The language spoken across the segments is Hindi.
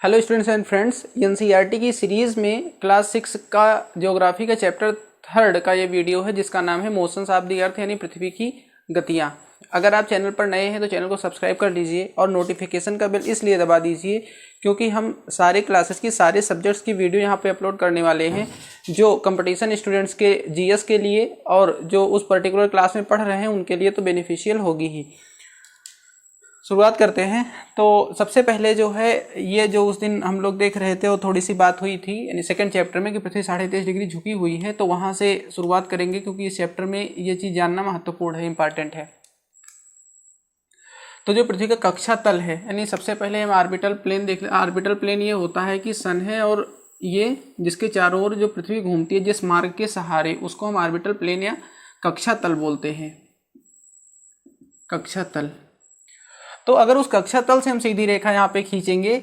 Hello students and friends, NCERT की सीरीज़ में क्लास 6 का ज्योग्राफी का चैप्टर 3 का ये वीडियो है जिसका नाम है मोशंस ऑफ द अर्थ यानी पृथ्वी की गतियाँ। अगर आप चैनल पर नए हैं तो चैनल को सब्सक्राइब कर लीजिए और नोटिफिकेशन का बेल इसलिए दबा दीजिए क्योंकि हम सारे क्लासेस की सारे सब्जेक्ट्स की वीडियो यहाँ पे अपलोड करने वाले हैं जो कंपटीशन स्टूडेंट्स के जीएस के लिए और जो उस पर्टिकुलर क्लास में पढ़ रहे हैं उनके लिए तो बेनिफिशियल होगी ही। शुरुआत करते हैं। तो सबसे पहले जो है ये जो उस दिन हम लोग देख रहे थे वो थोड़ी सी बात हुई थी यानी सेकंड चैप्टर में कि पृथ्वी 23.5 डिग्री झुकी हुई है, तो वहाँ से शुरुआत करेंगे क्योंकि इस चैप्टर में ये चीज़ जानना महत्वपूर्ण है, इंपॉर्टेंट है। तो जो पृथ्वी का कक्षा तल है यानी सबसे पहले हम ऑर्बिटल प्लेन देख लें। ऑर्बिटल प्लेन ये होता है कि सन है और ये जिसके चारों ओर जो पृथ्वी घूमती है जिस मार्ग के सहारे, उसको हम ऑर्बिटल प्लेन या कक्षा तल बोलते हैं, कक्षा तल। तो अगर उस कक्षा तल से हम सीधी रेखा यहाँ पे खींचेंगे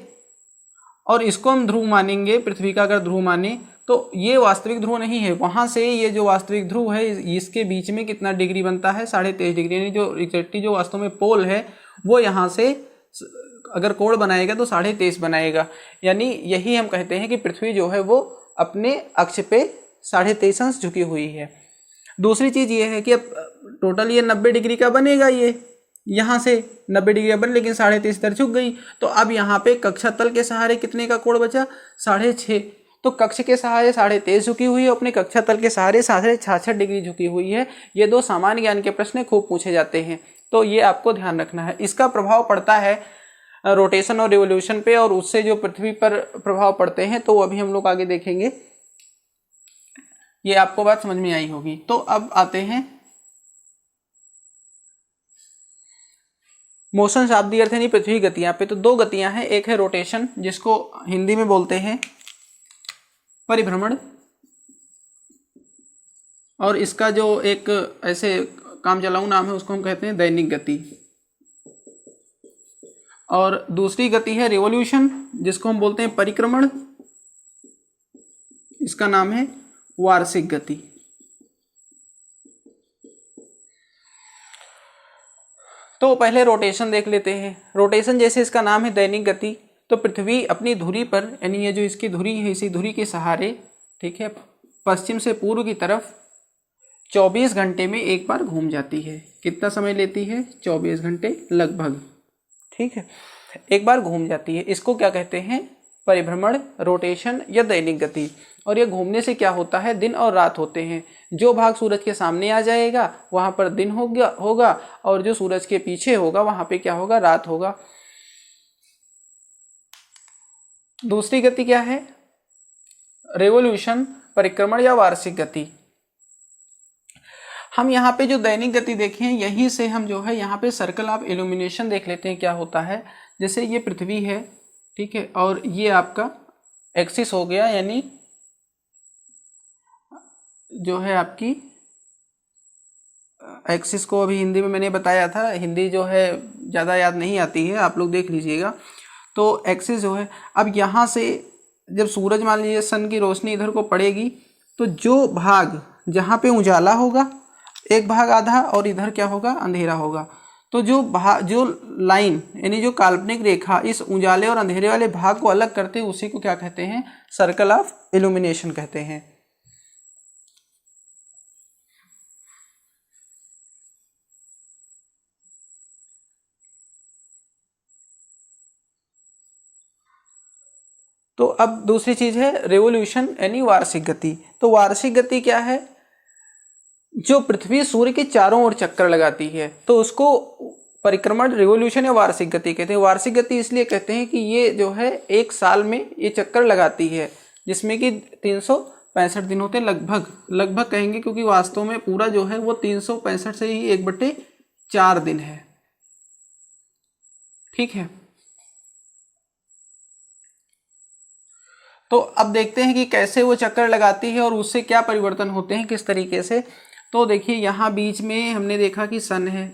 और इसको हम ध्रुव मानेंगे, पृथ्वी का अगर ध्रुव माने तो ये वास्तविक ध्रुव नहीं है। वहाँ से ये जो वास्तविक ध्रुव है इसके बीच में कितना डिग्री बनता है, 23.5 डिग्री, यानी जो एग्जैक्टली जो वास्तव में पोल है वो यहाँ से अगर कोण बनाएगा तो 23.5 बनाएगा। यानी यही हम कहते हैं कि पृथ्वी जो है वो अपने अक्ष पे 23.5 अंश झुकी हुई है। दूसरी चीज़ ये है कि अब टोटल ये 90 डिग्री का बनेगा, ये यहाँ से 90 डिग्री बन, लेकिन 23.5 इधर झुक गई। तो अब यहाँ पे कक्षा तल के सहारे कितने का कोण बचा, 6.5। तो कक्ष के सहारे 23.5 झुकी हुई है, अपने कक्षा तल के सहारे 66 डिग्री झुकी हुई है। ये दो सामान्य ज्ञान के प्रश्न खूब पूछे जाते हैं, तो ये आपको ध्यान रखना है। इसका प्रभाव पड़ता है रोटेशन और रिवोल्यूशन पे, और उससे जो पृथ्वी पर प्रभाव पड़ते हैं तो वो अभी हम लोग आगे देखेंगे। ये आपको बात समझ में आई होगी। तो अब आते हैं मोशंस ऑफ द अर्थ यानी पृथ्वी गतियां पे। तो दो गतियां हैं, एक है रोटेशन जिसको हिंदी में बोलते हैं परिभ्रमण, और इसका जो एक ऐसे काम चलाऊ नाम है उसको हम कहते हैं दैनिक गति। और दूसरी गति है रिवोल्यूशन जिसको हम बोलते हैं परिक्रमण, इसका नाम है वार्षिक गति। तो पहले रोटेशन देख लेते हैं। रोटेशन जैसे इसका नाम है दैनिक गति, तो पृथ्वी अपनी धुरी पर यानी ये जो इसकी धुरी है इसी धुरी के सहारे, ठीक है, पश्चिम से पूर्व की तरफ 24 घंटे में एक बार घूम जाती है। कितना समय लेती है, 24 घंटे लगभग, ठीक है, एक बार घूम जाती है। इसको क्या कहते हैं, परिभ्रमण, रोटेशन या दैनिक गति। और ये घूमने से क्या होता है, दिन और रात होते हैं। जो भाग सूरज के सामने आ जाएगा वहां पर दिन होगा और जो सूरज के पीछे होगा वहां पे क्या होगा, रात होगा। दूसरी गति क्या है, रेवोल्यूशन, परिक्रमण या वार्षिक गति। हम यहाँ पे जो दैनिक गति देखें यहीं से हम जो है यहाँ पे सर्कल ऑफ इल्यूमिनेशन देख लेते हैं। क्या होता है, जैसे ये पृथ्वी है, ठीक है, और ये आपका एक्सिस हो गया, यानी जो है आपकी एक्सिस को अभी हिंदी में मैंने बताया था, हिंदी जो है ज़्यादा याद नहीं आती है, आप लोग देख लीजिएगा। तो एक्सिस जो है, अब यहाँ से जब सूरज मान लीजिए सन की रोशनी इधर को पड़ेगी तो जो भाग जहाँ पे उजाला होगा एक भाग आधा और इधर क्या होगा, अंधेरा होगा। तो जो लाइन यानी जो काल्पनिक रेखा इस उजाले और अंधेरे वाले भाग को अलग करते हैं उसी को क्या कहते हैं, सर्कल ऑफ इल्यूमिनेशन कहते हैं। तो अब दूसरी चीज है रेवोल्यूशन यानी वार्षिक गति। तो वार्षिक गति क्या है, जो पृथ्वी सूर्य के चारों ओर चक्कर लगाती है तो उसको परिक्रमण, रिवोल्यूशन या वार्षिक गति कहते हैं। वार्षिक गति इसलिए कहते हैं कि ये जो है एक साल में ये चक्कर लगाती है, जिसमें कि 365 दिन होते हैं, लगभग कहेंगे क्योंकि वास्तव में पूरा जो है वो 365 से ही 1/4 दिन है, ठीक है। तो अब देखते हैं कि कैसे वो चक्कर लगाती है और उससे क्या परिवर्तन होते हैं, किस तरीके से। तो देखिए यहाँ बीच में हमने देखा कि सन है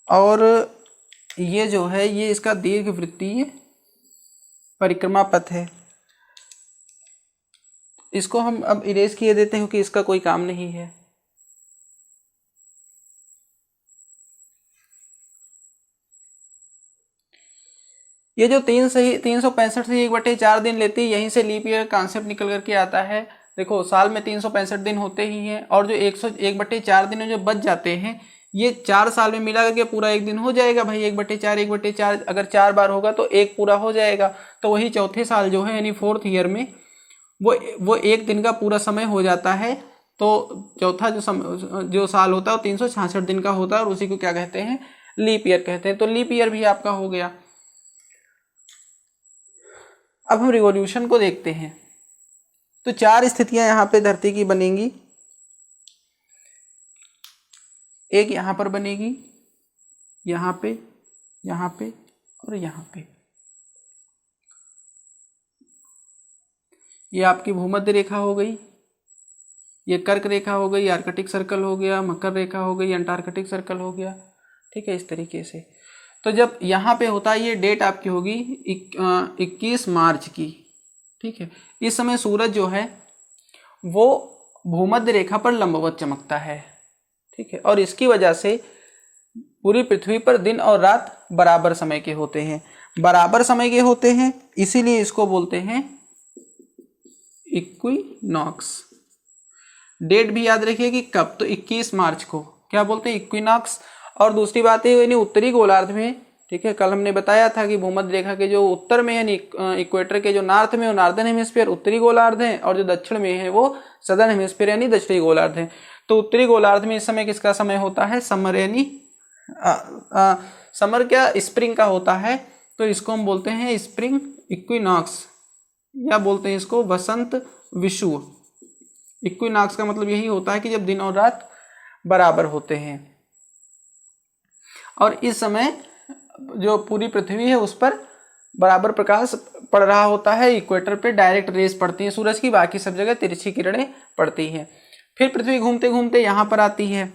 और ये जो है ये इसका दीर्घवृत्तीय परिक्रमा पथ है। इसको हम अब इरेज किए देते हैं क्योंकि इसका कोई काम नहीं है। ये जो 365 से 1/4 दिन लेती है, यहीं से लीप ईयर कॉन्सेप्ट निकल करके आता है। देखो साल में 365 दिन होते ही हैं और जो 1/4 दिन जो बच जाते हैं ये 4 साल में मिला करके पूरा एक दिन हो जाएगा भाई। 1/4 अगर 4 बार होगा तो एक पूरा हो जाएगा, तो वही चौथे साल जो है यानी 4th ईयर में वो एक दिन का पूरा समय हो जाता है। तो चौथा जो साल होता है वो 366 दिन का होता है और उसी को क्या कहते हैं, लीप ईयर कहते हैं। तो लीप ईयर भी आपका हो गया। अब हम रिवॉल्यूशन को देखते हैं। तो 4 स्थितियां यहां पे धरती की बनेंगी। एक यहां पर बनेगी, यहां पे और यहां पे। ये आपकी भूमध्य रेखा हो गई, ये कर्क रेखा हो गई, आर्कटिक सर्कल हो गया, मकर रेखा हो गई, अंटार्कटिक सर्कल हो गया। ठीक है, इस तरीके से। तो जब यहाँ पे होता है, ये डेट आपकी होगी 21 मार्च की। ठीक है, इस समय सूरज जो है वो भूमध्य रेखा पर लंबवत चमकता है। ठीक है, और इसकी वजह से पूरी पृथ्वी पर दिन और रात बराबर समय के होते हैं। बराबर समय के होते हैं इसीलिए इसको बोलते हैं इक्विनॉक्स। डेट भी याद रखिए कि कब, तो 21 मार्च को क्या बोलते हैं, इक्विनॉक्स। और दूसरी बात है यानी उत्तरी गोलार्ध में। ठीक है, कल हमने बताया था कि भूमध्य रेखा के जो उत्तर में है, इक्वेटर के जो नॉर्थ में वो नॉर्दर्न हेमिस्फीयर उत्तरी गोलार्ध है, और जो दक्षिण में है वो सदर्न हेमिस्फीयर यानी दक्षिणी गोलार्ध है। तो उत्तरी गोलार्ध में इस समय किसका समय होता है, समर, यानी समर क्या, स्प्रिंग का होता है। तो इसको हम बोलते हैं स्प्रिंग इक्विनॉक्स, या बोलते हैं इसको वसंत विषुव। इक्विनॉक्स का मतलब यही होता है कि जब दिन और रात बराबर होते हैं, और इस समय जो पूरी पृथ्वी है उस पर बराबर प्रकाश पड़ रहा होता है। इक्वेटर पे डायरेक्ट रेस पड़ती है सूरज की, बाकी सब जगह तिरछी किरणें पड़ती हैं। फिर पृथ्वी घूमते घूमते यहाँ पर आती है।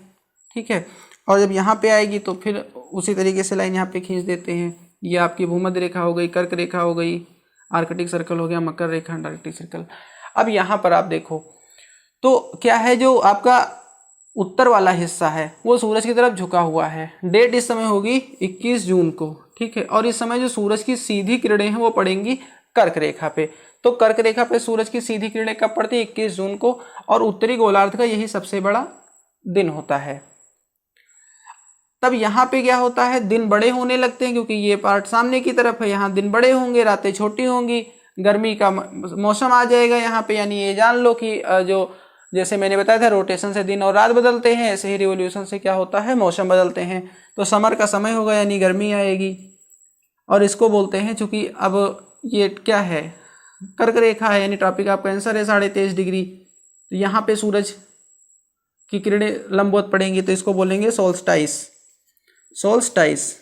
ठीक है, और जब यहाँ पे आएगी तो फिर उसी तरीके से लाइन यहाँ पे खींच देते हैं। ये आपकी भूमध्य रेखा हो गई, कर्क रेखा हो गई, आर्कटिक सर्कल हो गया, मकर रेखा, अंटार्कटिक सर्कल। अब यहाँ पर आप देखो तो क्या है, जो आपका उत्तर वाला हिस्सा है वो सूरज की तरफ झुका हुआ है। डेट इस समय होगी 21 जून को। ठीक है, और इस समय जो सूरज की सीधी किरणें हैं वो पड़ेंगी कर्क रेखा पे। तो कर्क रेखा पे सूरज की सीधी किरणें कब पड़ती है, 21 जून को, और उत्तरी गोलार्ध का यही सबसे बड़ा दिन होता है। तब यहाँ पे क्या होता है, दिन बड़े होने लगते हैं, क्योंकि ये पार्ट सामने की तरफ है, यहाँ दिन बड़े होंगे, रातें छोटी होंगी, गर्मी का मौसम आ जाएगा यहाँ पे। यानी ये जान लो कि जो जैसे मैंने बताया था रोटेशन से दिन और रात बदलते हैं, ऐसे ही रिवोल्यूशन से क्या होता है, मौसम बदलते हैं। तो समर का समय होगा यानी गर्मी आएगी, और इसको बोलते हैं, चूंकि अब ये क्या है, कर्क रेखा है यानी ट्रॉपिक ऑफ कैंसर है 23.5 डिग्री, तो यहाँ पे सूरज की किरणें लंबवत पड़ेंगी, तो इसको बोलेंगे सोल्स्टाइस। सोल्स्टाइस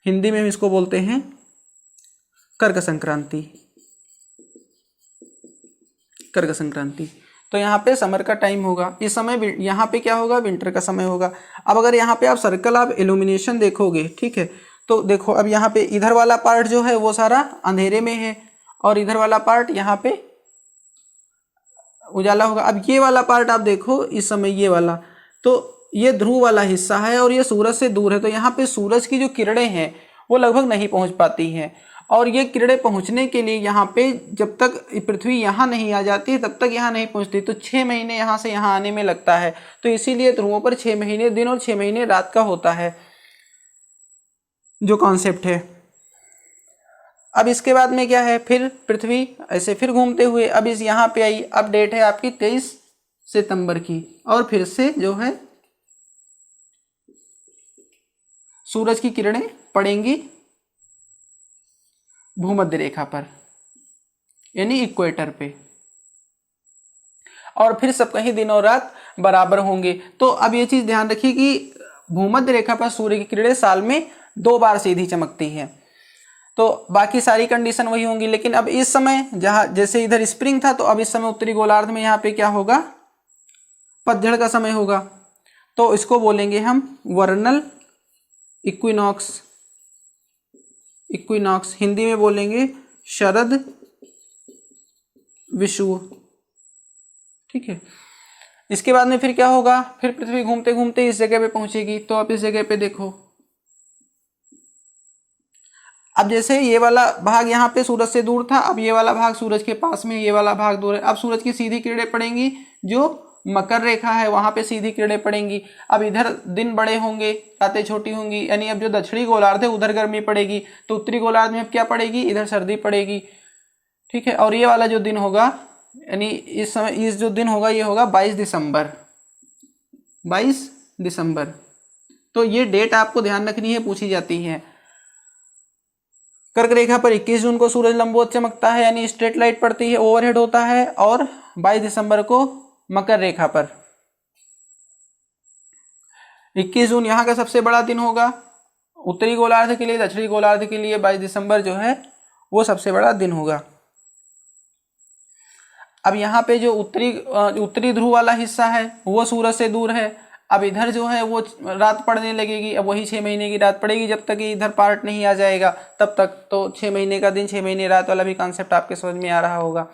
हिंदी में हम इसको बोलते हैं कर्क संक्रांति। कर्क संक्रांति। तो यहाँ पे समर का टाइम होगा, इस समय यहाँ पे क्या होगा, विंटर का समय होगा। अब अगर यहाँ पे आप सर्कल ऑफ इल्यूमिनेशन देखोगे, ठीक है, तो देखो अब यहाँ पे इधर वाला पार्ट जो है वो सारा अंधेरे में है, और इधर वाला पार्ट यहाँ पे उजाला होगा। अब ये वाला पार्ट आप देखो इस समय, ये वाला, तो ये ध्रुव वाला हिस्सा है और ये सूरज से दूर है, तो यहाँ पे सूरज की जो किरणें हैं वो लगभग नहीं पहुँच पाती हैं। और ये किरणें पहुंचने के लिए यहाँ पे जब तक पृथ्वी यहाँ नहीं आ जाती तब तक यहाँ नहीं पहुँचती, तो 6 महीने यहाँ से यहाँ आने में लगता है। तो इसीलिए ध्रुवों पर 6 महीने दिन और 6 महीने रात का होता है, जो कॉन्सेप्ट है। अब इसके बाद में क्या है, फिर पृथ्वी ऐसे फिर घूमते हुए अब इस यहाँ पे आई। अब डेट है आपकी 23 सितंबर की, और फिर से जो है सूरज की किरणें पड़ेंगी भूमध्य रेखा पर यानी इक्वेटर पे, और फिर सब कहीं दिन और रात बराबर होंगे। तो अब ये चीज ध्यान रखिए कि भूमध्य रेखा पर सूर्य की किरणें साल में 2 बार सीधी चमकती हैं, तो बाकी सारी कंडीशन वही होंगी। लेकिन अब इस समय जहां जैसे इधर स्प्रिंग था, तो अब इस समय उत्तरी गोलार्ध में यहाँ पे क्या होगा, पतझड़ का समय होगा। तो इसको बोलेंगे हम वर्नल इक्विनॉक्स। इक्विनॉक्स हिंदी में बोलेंगे शरद विषुव। ठीक है, इसके बाद में फिर क्या होगा, फिर पृथ्वी घूमते घूमते इस जगह पे पहुंचेगी। तो आप इस जगह पे देखो, अब जैसे ये वाला भाग यहाँ पे सूरज से दूर था, अब ये वाला भाग सूरज के पास में, ये वाला भाग दूर है। अब सूरज की सीधी किरणें पड़ेंगी, जो मकर रेखा है वहां पे सीधी किरणें पड़ेंगी। अब इधर दिन बड़े होंगे, रातें छोटी होंगी, यानी अब जो दक्षिणी गोलार्ध है उधर गर्मी पड़ेगी, तो उत्तरी गोलार्ध में अब क्या पड़ेगी, इधर सर्दी पड़ेगी। ठीक है, और ये वाला जो दिन होगा, यानी इस समय इस जो दिन होगा ये होगा 22 दिसंबर, 22 दिसंबर। तो ये डेट आपको ध्यान रखनी है, पूछी जाती है। कर्क रेखा पर 21 जून को सूरज लंबवत चमकता है, यानी स्ट्रेट लाइट पड़ती है, ओवरहेड होता है, और 22 दिसंबर को मकर रेखा पर 21 जून यहाँ का सबसे बड़ा दिन होगा उत्तरी गोलार्ध के लिए। दक्षिणी गोलार्ध के लिए 22 दिसंबर जो है वो सबसे बड़ा दिन होगा। अब यहाँ पे जो उत्तरी ध्रुव वाला हिस्सा है वो सूरज से दूर है। अब इधर जो है वो रात पड़ने लगेगी, अब वही 6 महीने की रात पड़ेगी, जब तक कि इधर पार्ट नहीं आ जाएगा तब तक। तो 6 महीने का दिन 6 महीने रात वाला भी कॉन्सेप्ट आपके समझ में आ रहा होगा।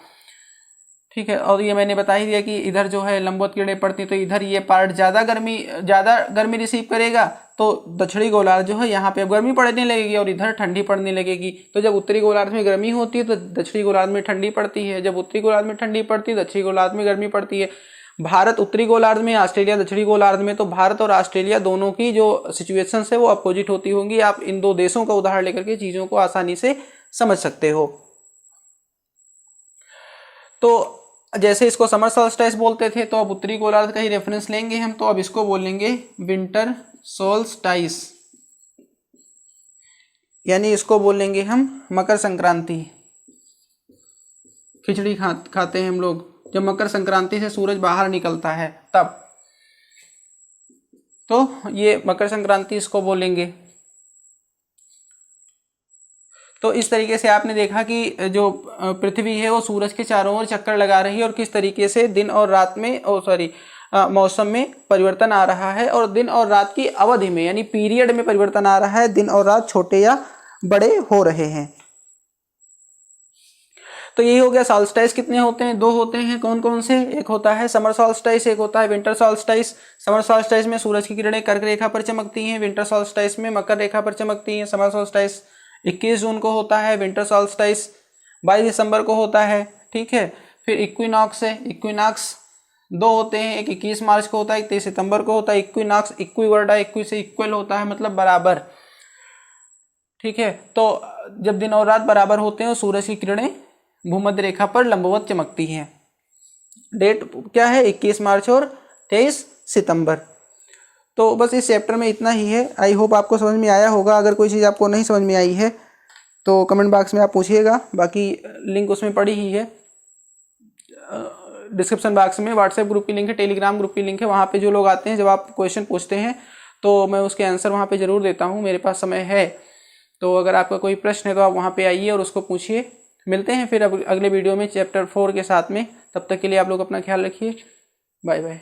ठीक है, और ये मैंने बता ही दिया कि इधर जो है लंबवत किरणें पड़ती, तो इधर ये पार्ट ज़्यादा गर्मी रिसीव करेगा, तो दक्षिणी गोलार्ध जो है यहाँ पे गर्मी पड़ने लगेगी और इधर ठंडी पड़ने लगेगी। तो जब उत्तरी गोलार्ध में गर्मी होती है तो दक्षिणी गोलार्ध में ठंडी पड़ती है, जब उत्तरी गोलार्ध में ठंडी पड़ती है दक्षिणी गोलार्ध में गर्मी पड़ती है। भारत उत्तरी गोलार्ध में, ऑस्ट्रेलिया दक्षिणी गोलार्ध में, तो भारत और ऑस्ट्रेलिया दोनों की जो सिचुएशंस है वो अपोजिट होती होंगी। आप इन दो देशों का उदाहरण लेकर के चीज़ों को आसानी से समझ सकते हो। तो जैसे इसको समर सॉल्स्टाइस बोलते थे, तो अब उत्तरी गोलार्ध का ही रेफरेंस लेंगे हम, तो अब इसको बोलेंगे विंटर सोल्स्टाइस, यानी इसको बोलेंगे हम मकर संक्रांति। खिचड़ी खाते हैं हम लोग जब मकर संक्रांति से सूरज बाहर निकलता है तब, तो ये मकर संक्रांति इसको बोलेंगे। तो इस तरीके से आपने देखा कि जो पृथ्वी है वो सूरज के चारों ओर चक्कर लगा रही है और किस तरीके से दिन और रात में मौसम में परिवर्तन आ रहा है, और दिन और रात की अवधि में यानी पीरियड में परिवर्तन आ रहा है, दिन और रात छोटे या बड़े हो रहे हैं। तो यही हो गया। सॉल्स्टाइस कितने होते हैं? 2 होते हैं। कौन कौन से? एक होता है समर सॉल्स्टाइस, एक होता है विंटर सॉल्स्टाइस। समर सॉल्स्टाइस में सूरज की किरणें कर्क रेखा पर चमकती हैं, विंटर सॉल्स्टाइस में मकर रेखा पर चमकती हैं। समर सॉल्स्टाइस 21 जून को होता है, विंटर सॉल्स्टाइस 22 दिसंबर को होता है। ठीक है, फिर इक्विनॉक्स है। इक्विनॉक्स 2 होते हैं, एक 21 मार्च को होता है, एक 23 सितंबर को होता है। इक्विनॉक्स इक्विवर्ड है, इक्वी से इक्वल होता है, मतलब बराबर। ठीक है, तो जब दिन और रात बराबर होते हैं सूरज की किरणें भूमध्य रेखा पर लंबवत चमकती हैं। डेट क्या है? 21 मार्च और 23 सितंबर। तो बस इस चैप्टर में इतना ही है। आई होप आपको समझ में आया होगा। अगर कोई चीज़ आपको नहीं समझ में आई है तो कमेंट बॉक्स में आप पूछिएगा, बाकी लिंक उसमें पड़ी ही है डिस्क्रिप्शन बॉक्स में। व्हाट्सएप ग्रुप की लिंक है, टेलीग्राम ग्रुप की लिंक है। वहाँ पे जो लोग आते हैं, जब आप क्वेश्चन पूछते हैं तो मैं उसके आंसर वहाँ पे ज़रूर देता हूँ, मेरे पास समय है। तो अगर आपका कोई प्रश्न है तो आप वहाँ पे आइए और उसको पूछिए। मिलते हैं फिर अगले वीडियो में चैप्टर 4 के साथ में। तब तक के लिए आप लोग अपना ख्याल रखिए। Bye bye.